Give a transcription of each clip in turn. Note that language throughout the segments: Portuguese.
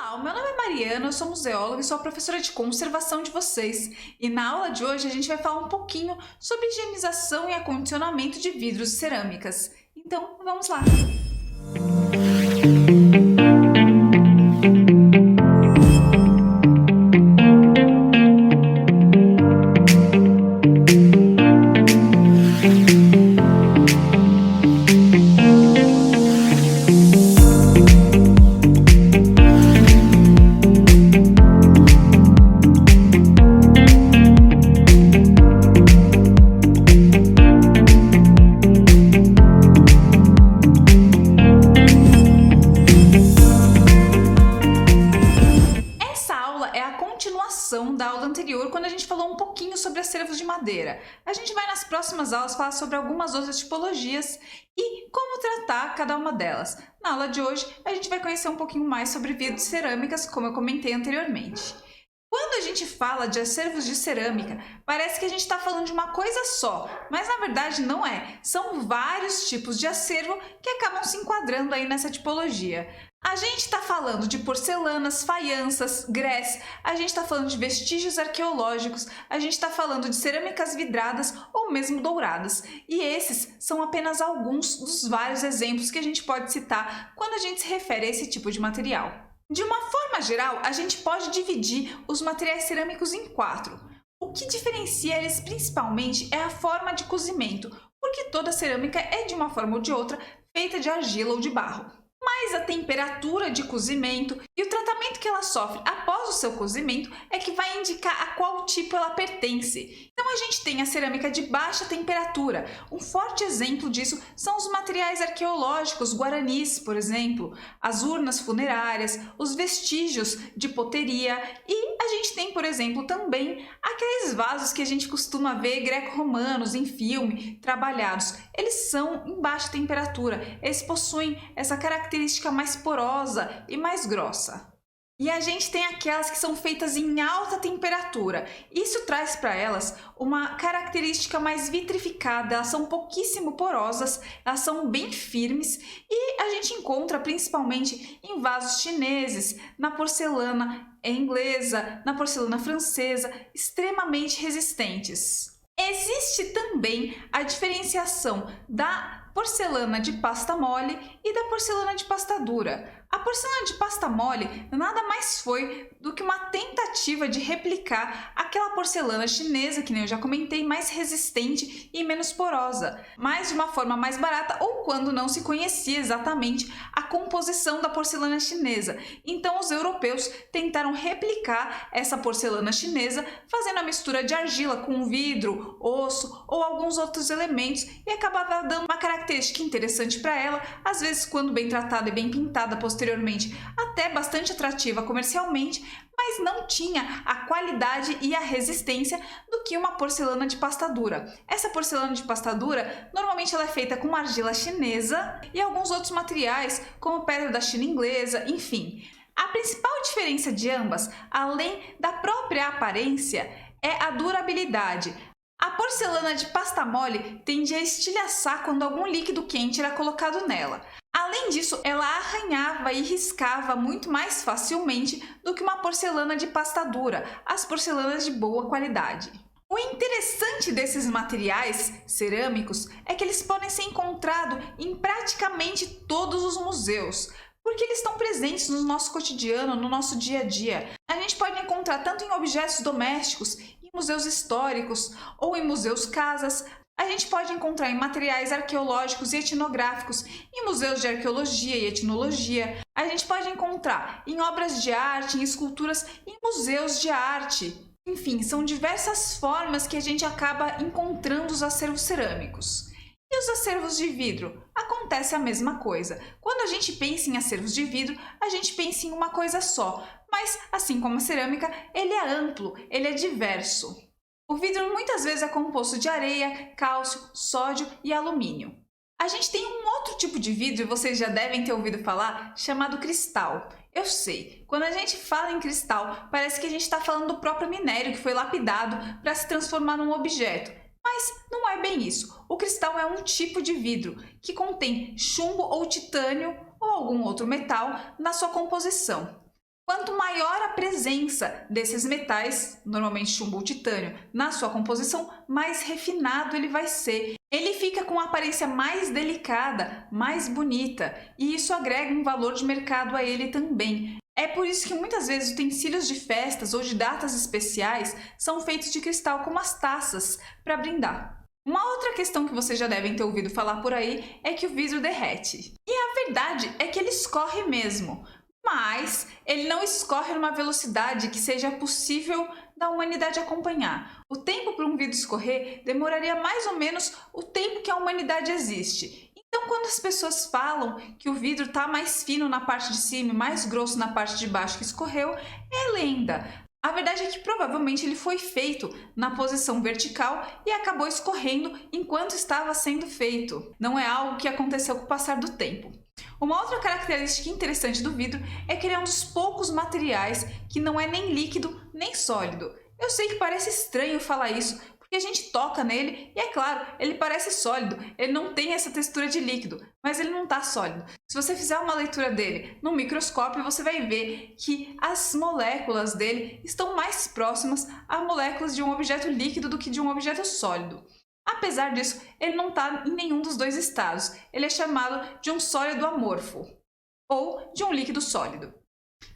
Olá, o meu nome é Mariana, eu sou museóloga e sou a professora de conservação de vocês. E na aula de hoje a gente vai falar um pouquinho sobre higienização e acondicionamento de vidros e cerâmicas. Então, vamos lá! Essa aula é a continuação da aula anterior, quando a gente falou um pouquinho sobre acervos de madeira. A gente vai nas próximas aulas falar sobre algumas outras tipologias e como tratar cada uma delas. Na aula de hoje, a gente vai conhecer um pouquinho mais sobre vidros e cerâmicas, como eu comentei anteriormente. Quando a gente fala de acervos de cerâmica, parece que a gente está falando de uma coisa só, mas na verdade não é. São vários tipos de acervo que acabam se enquadrando aí nessa tipologia. A gente está falando de porcelanas, faianças, grés, a gente está falando de vestígios arqueológicos, a gente está falando de cerâmicas vidradas ou mesmo douradas. E esses são apenas alguns dos vários exemplos que a gente pode citar quando a gente se refere a esse tipo de material. De uma forma geral, a gente pode dividir os materiais cerâmicos em quatro. O que diferencia eles principalmente é a forma de cozimento, porque toda cerâmica é de uma forma ou de outra feita de argila ou de barro. Mas a temperatura de cozimento e o tratamento que ela sofre após o seu cozimento é que vai indicar a qual tipo ela pertence. Então a gente tem a cerâmica de baixa temperatura. Um forte exemplo disso são os materiais arqueológicos guaranis, por exemplo, as urnas funerárias, os vestígios de poteria e a gente tem, por exemplo, também aqueles vasos que a gente costuma ver greco-romanos em filme, trabalhados. Eles são em baixa temperatura, eles possuem essa característica mais porosa e mais grossa. E a gente tem aquelas que são feitas em alta temperatura. Isso traz para elas uma característica mais vitrificada, elas são pouquíssimo porosas, elas são bem firmes e a gente encontra principalmente em vasos chineses, na porcelana inglesa, na porcelana francesa, extremamente resistentes. Existe também a diferenciação da porcelana de pasta mole e da porcelana de pasta dura. A porcelana de pasta mole nada mais foi do que uma tentativa de replicar aquela porcelana chinesa, que nem eu já comentei, mais resistente e menos porosa, mas de uma forma mais barata ou quando não se conhecia exatamente a composição da porcelana chinesa. Então os europeus tentaram replicar essa porcelana chinesa fazendo a mistura de argila com vidro, osso ou alguns outros elementos e acabava dando uma característica interessante para ela, às vezes quando bem tratada e bem pintada posteriormente, até bastante atrativa comercialmente, mas não tinha a qualidade e a resistência do que uma porcelana de pasta dura. Essa porcelana de pasta dura, normalmente ela é feita com argila chinesa e alguns outros materiais, como pedra da China inglesa, enfim. A principal diferença de ambas, além da própria aparência, é a durabilidade. A porcelana de pasta mole tende a estilhaçar quando algum líquido quente era colocado nela. Além disso, ela arranhava e riscava muito mais facilmente do que uma porcelana de pasta dura, as porcelanas de boa qualidade. O interessante desses materiais cerâmicos é que eles podem ser encontrados em praticamente todos os museus, porque eles estão presentes no nosso cotidiano, no nosso dia a dia. A gente pode encontrar tanto em objetos domésticos, em museus históricos ou em museus casas. A gente pode encontrar em materiais arqueológicos e etnográficos, em museus de arqueologia e etnologia. A gente pode encontrar em obras de arte, em esculturas, em museus de arte. Enfim, são diversas formas que a gente acaba encontrando os acervos cerâmicos. E os acervos de vidro? Acontece a mesma coisa. Quando a gente pensa em acervos de vidro, a gente pensa em uma coisa só. Mas, assim como a cerâmica, ele é amplo, ele é diverso. O vidro muitas vezes é composto de areia, cálcio, sódio e alumínio. A gente tem um outro tipo de vidro, vocês já devem ter ouvido falar, chamado cristal. Eu sei, quando a gente fala em cristal, parece que a gente está falando do próprio minério que foi lapidado para se transformar num objeto. Mas não é bem isso. O cristal é um tipo de vidro que contém chumbo ou titânio ou algum outro metal na sua composição. Quanto maior a presença desses metais, normalmente chumbo ou titânio, na sua composição, mais refinado ele vai ser. Ele fica com uma aparência mais delicada, mais bonita, e isso agrega um valor de mercado a ele também. É por isso que muitas vezes utensílios de festas ou de datas especiais são feitos de cristal, como as taças, para brindar. Uma outra questão que vocês já devem ter ouvido falar por aí é que o vidro derrete. E a verdade é que ele escorre mesmo, mas ele não escorre numa velocidade que seja possível da humanidade acompanhar. O tempo para um vidro escorrer demoraria mais ou menos o tempo que a humanidade existe. Então, quando as pessoas falam que o vidro está mais fino na parte de cima e mais grosso na parte de baixo que escorreu, é lenda. A verdade é que provavelmente ele foi feito na posição vertical e acabou escorrendo enquanto estava sendo feito. Não é algo que aconteceu com o passar do tempo. Uma outra característica interessante do vidro é que ele é um dos poucos materiais que não é nem líquido nem sólido. Eu sei que parece estranho falar isso, porque a gente toca nele e, é claro, ele parece sólido, ele não tem essa textura de líquido, mas ele não está sólido. Se você fizer uma leitura dele no microscópio, você vai ver que as moléculas dele estão mais próximas a moléculas de um objeto líquido do que de um objeto sólido. Apesar disso, ele não está em nenhum dos dois estados. Ele é chamado de um sólido amorfo ou de um líquido sólido.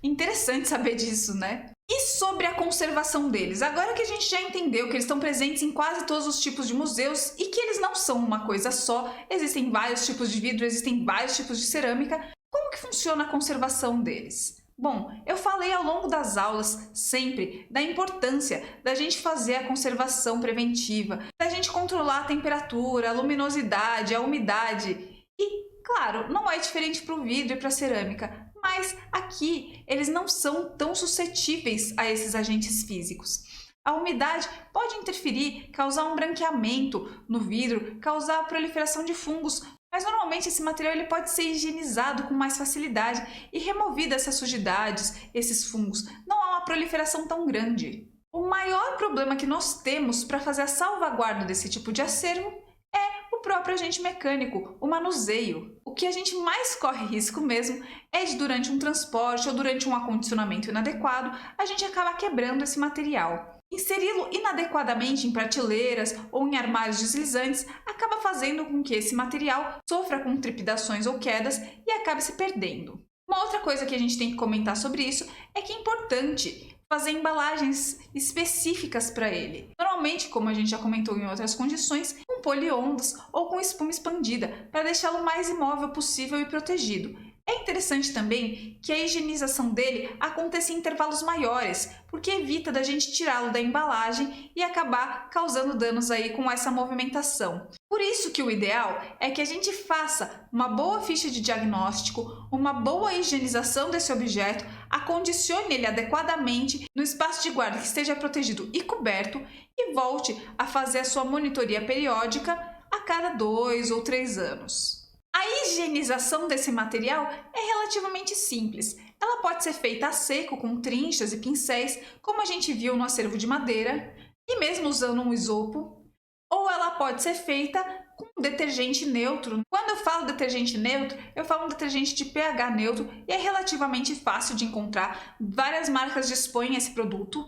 Interessante saber disso, né? E sobre a conservação deles? Agora que a gente já entendeu que eles estão presentes em quase todos os tipos de museus e que eles não são uma coisa só, existem vários tipos de vidro, existem vários tipos de cerâmica, como que funciona a conservação deles? Bom, eu falei ao longo das aulas sempre da importância da gente fazer a conservação preventiva, da gente controlar a temperatura, a luminosidade, a umidade. E, claro, não é diferente para o vidro e para a cerâmica, mas aqui eles não são tão suscetíveis a esses agentes físicos. A umidade pode interferir, causar um branqueamento no vidro, causar a proliferação de fungos, mas normalmente esse material ele pode ser higienizado com mais facilidade e removida essas sujidades, esses fungos. Não há uma proliferação tão grande. O maior problema que nós temos para fazer a salvaguarda desse tipo de acervo é o próprio agente mecânico, o manuseio. O que a gente mais corre risco mesmo é de, durante um transporte ou durante um acondicionamento inadequado, a gente acaba quebrando esse material. Inseri-lo inadequadamente em prateleiras ou em armários deslizantes acaba fazendo com que esse material sofra com trepidações ou quedas e acabe se perdendo. Uma outra coisa que a gente tem que comentar sobre isso é que é importante fazer embalagens específicas para ele. Normalmente, como a gente já comentou em outras condições, com poliondas ou com espuma expandida, para deixá-lo mais imóvel possível e protegido. É interessante também que a higienização dele aconteça em intervalos maiores, porque evita da gente tirá-lo da embalagem e acabar causando danos aí com essa movimentação. Por isso que o ideal é que a gente faça uma boa ficha de diagnóstico, uma boa higienização desse objeto, acondicione ele adequadamente no espaço de guarda que esteja protegido e coberto e volte a fazer a sua monitoria periódica a cada 2 ou 3 anos. A higienização desse material é relativamente simples. Ela pode ser feita a seco com trinchas e pincéis, como a gente viu no acervo de madeira, e mesmo usando um isopo, ou ela pode ser feita com detergente neutro. Quando eu falo detergente neutro, eu falo um detergente de pH neutro e é relativamente fácil de encontrar. Várias marcas dispõem esse produto.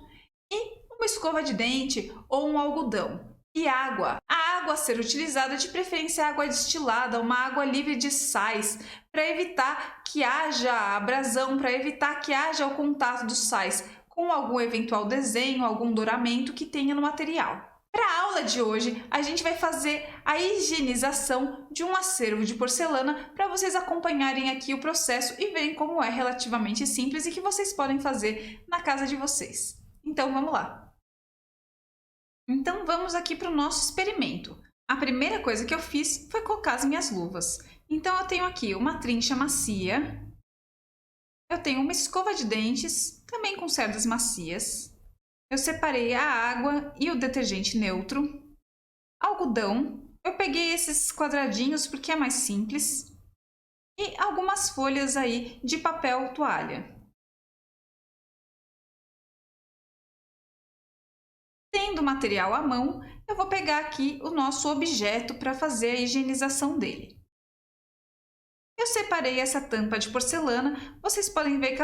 E uma escova de dente ou um algodão. E água. A água a ser utilizada, de preferência água destilada, uma água livre de sais, para evitar que haja abrasão, para evitar que haja o contato dos sais com algum eventual desenho, algum douramento que tenha no material. Para a aula de hoje, a gente vai fazer a higienização de um acervo de porcelana para vocês acompanharem aqui o processo e verem como é relativamente simples e que vocês podem fazer na casa de vocês. Então, vamos lá! Então vamos aqui para o nosso experimento. A primeira coisa que eu fiz foi colocar as minhas luvas. Então eu tenho aqui uma trincha macia, eu tenho uma escova de dentes, também com cerdas macias, eu separei a água e o detergente neutro, algodão, eu peguei esses quadradinhos porque é mais simples, e algumas folhas aí de papel toalha. Tendo o material à mão, eu vou pegar aqui o nosso objeto para fazer a higienização dele. Eu separei essa tampa de porcelana, vocês podem ver que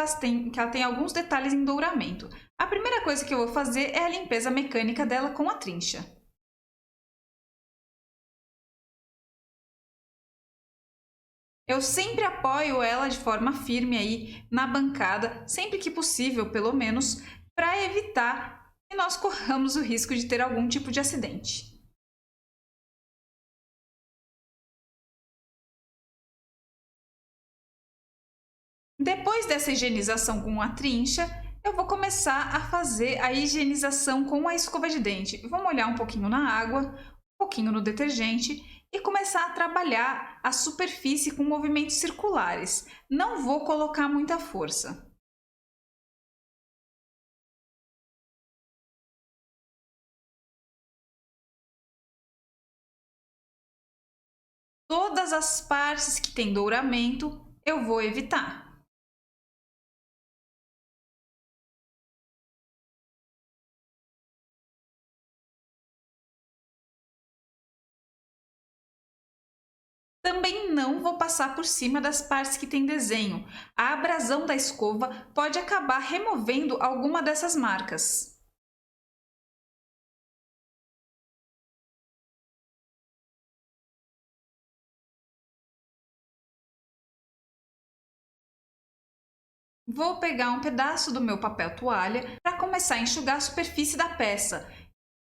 ela tem alguns detalhes em douramento. A primeira coisa que eu vou fazer é a limpeza mecânica dela com a trincha. Eu sempre apoio ela de forma firme aí na bancada, sempre que possível, pelo menos, para evitar que nós corramos o risco de ter algum tipo de acidente. Depois dessa higienização com a trincha, eu vou começar a fazer a higienização com a escova de dente. Vou molhar um pouquinho na água, um pouquinho no detergente e começar a trabalhar a superfície com movimentos circulares. Não vou colocar muita força. Todas as partes que têm douramento eu vou evitar. Também não vou passar por cima das partes que tem desenho. A abrasão da escova pode acabar removendo alguma dessas marcas. Vou pegar um pedaço do meu papel toalha para começar a enxugar a superfície da peça.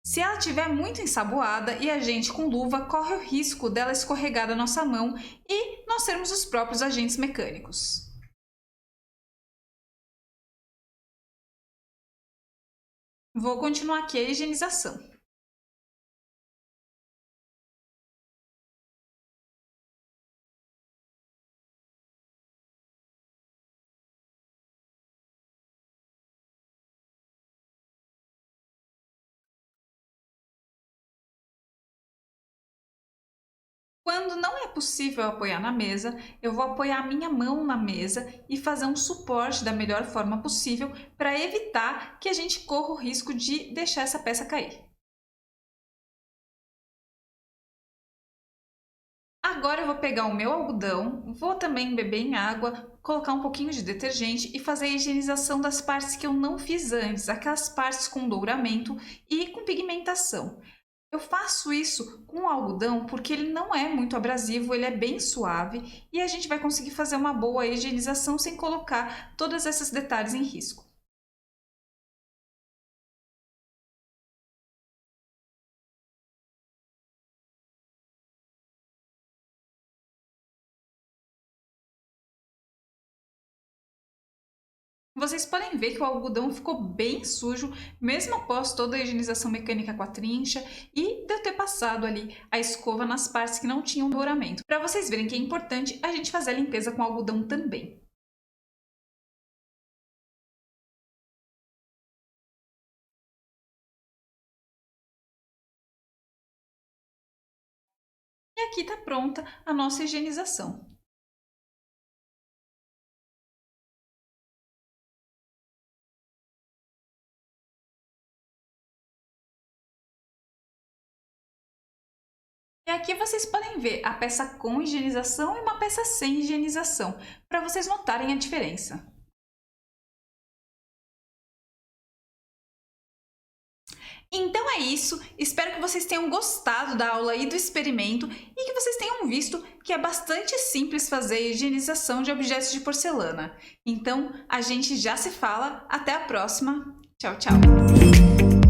Se ela estiver muito ensaboada e a gente com luva, corre o risco dela escorregar da nossa mão e nós sermos os próprios agentes mecânicos. Vou continuar aqui a higienização. Quando não é possível apoiar na mesa, eu vou apoiar a minha mão na mesa e fazer um suporte da melhor forma possível para evitar que a gente corra o risco de deixar essa peça cair. Agora eu vou pegar o meu algodão, vou também beber em água, colocar um pouquinho de detergente e fazer a higienização das partes que eu não fiz antes, aquelas partes com douramento e com pigmentação. Eu faço isso com o algodão porque ele não é muito abrasivo, ele é bem suave e a gente vai conseguir fazer uma boa higienização sem colocar todos esses detalhes em risco. Vocês podem ver que o algodão ficou bem sujo, mesmo após toda a higienização mecânica com a trincha e de eu ter passado ali a escova nas partes que não tinham douramento. Para vocês verem que é importante a gente fazer a limpeza com algodão também. E aqui está pronta a nossa higienização. E aqui vocês podem ver a peça com higienização e uma peça sem higienização, para vocês notarem a diferença. Então é isso, espero que vocês tenham gostado da aula e do experimento e que vocês tenham visto que é bastante simples fazer a higienização de objetos de porcelana. Então a gente já se fala, até a próxima, tchau, tchau!